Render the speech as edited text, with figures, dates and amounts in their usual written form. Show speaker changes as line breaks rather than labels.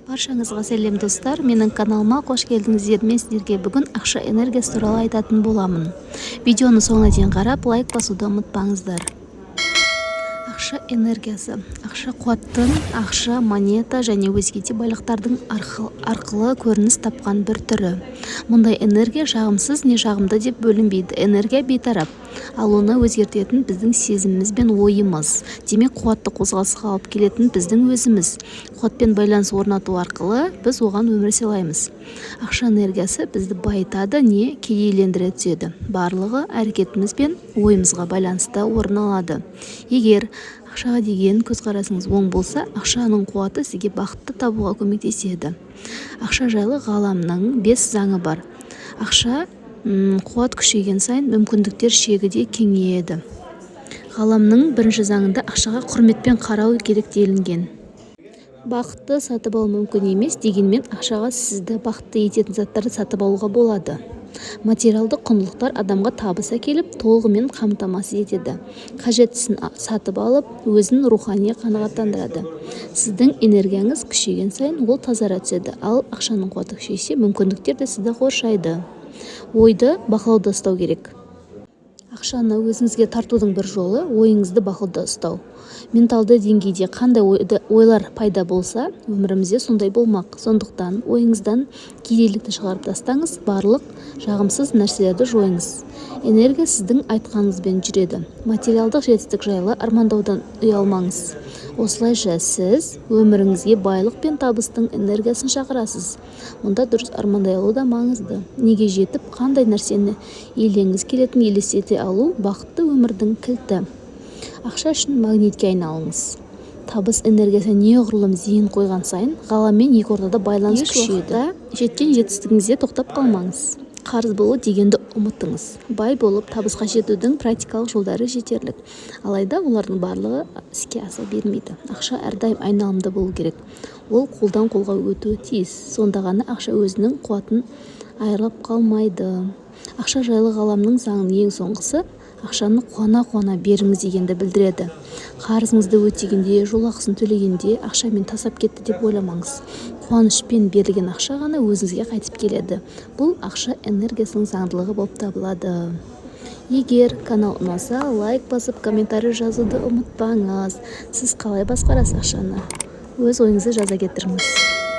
Баршаңызға сәлем достар, менің каналыма қош келдіңіздер. Мен сіздерге бүгін ақша энергиясы туралы айтатын боламын. Видеоны соңына дейін қарап, лайк басуды ұмытпаңыздар. Ақша энергиясы, ақша қуаттың, ақша, монета және өзге де байлықтардың арқылы көрініс тапқан бір түрі. Мұндай энергия жағымсыз не жағымды деп бөлінбейді. Энергия бейтарап, ал оны өзгертетін біздің сезіміміз бен ойымыз. Демек, қуатты қозғалысқа алып келетін біздің өзіміз. Қуатпен байланыс орнату арқылы біз оған өмір сыйлаймыз. Ақша энергиясы бізді байытады не кедейлендіре түседі. Барлығы әрекетіміз бен ойымызға байланысты орын алады. Егер ақшаға деген көзқарасыңыз оң болса, ақшаның қуаты сізге бақытты табуға көмектеседі. Ақша жайлы ғаламның 5 заңы бар. Ақша қуат күшейген сайын мүмкіндіктер шегі де кеңейеді. Ғаламның бірінші заңында ақшаға құрметпен қарау керек делінген. Бақытты сатып алу мүмкін емес, дегенмен ақшаға сізді бақытты ететін заттарды сатып алуға болады. Материалдық құндылықтар адамға табыс әкеліп, толығымен қамтамасыз етеді. Қажеттісін сатып алып, өзін рухани қанағаттандырады. Сіздің энергияңыз күшейген сайын ол тазара түседі, ал ақшаның қуаты күшейсе, мүмкіндіктер де сізді қоршайды. Ойды бақылауда ұстау керек. Ақшаны өзіңізге тартудың бір жолы ойыңызды бақылауда ұстау. Менталды деңгейде қандай ойлар пайда болса, өмірімізде сондай болмақ. Сондықтан ойыңыздан кедейлікті шығарып тастаңыз, барлық жағымсыз нәрселерді жойыңыз. Энергия сіздің айтқаныңызбен жүреді. Материалдық жетістік жайлы армандаудан ұялмаңыз. Осылайша сіз өміріңізге байлық пен табыстың энергиясын шақырасыз. Мұнда дұрыс армандай алу да маңызды. Неге жетіп, қандай нәрсені иеленгіңіз келетін елестете алу бақытты өмірдің кілті. Ақша үшін магнитке айналыңыз. Табыс энергиясы неғұрлым зейін қойған сайын, ғаламмен екі ортада байланыс күшейеді. Жеткен жетістігіңізде тоқтап қалмаңыз. Қарыз болу дегенді ұмытыңыз. Бай болып табысқа жетудің практикалық жолдары жетерлік. Алайда олардың барлығы іске аса бермейді. Ақша әрдайым айналымда болу керек. Ол қолдан қолға өтуі тиіс. Сонда ғана ақша өзінің қуатын айырылып қалмайды. Ақша жайлы ғаламның заңының ең соңғысы ақшаны қуана беріңіз дегенді білдіреді. Қарызыңызды өтегенде, жол ақысын төлегенде ақшамен тасап кетті деп ойламаңыз. Қуанышпен берілген ақша ғана өзіңізге қайтып келеді. Бұл ақша энергиясының заңдылығы болып табылады. Егер канал ұнаса, лайк басып, комментарий жазуды ұмытпаңыз. Сіз қалай басқарасыз ақшаны? Өз ойыңызды жаза кетіріңіз.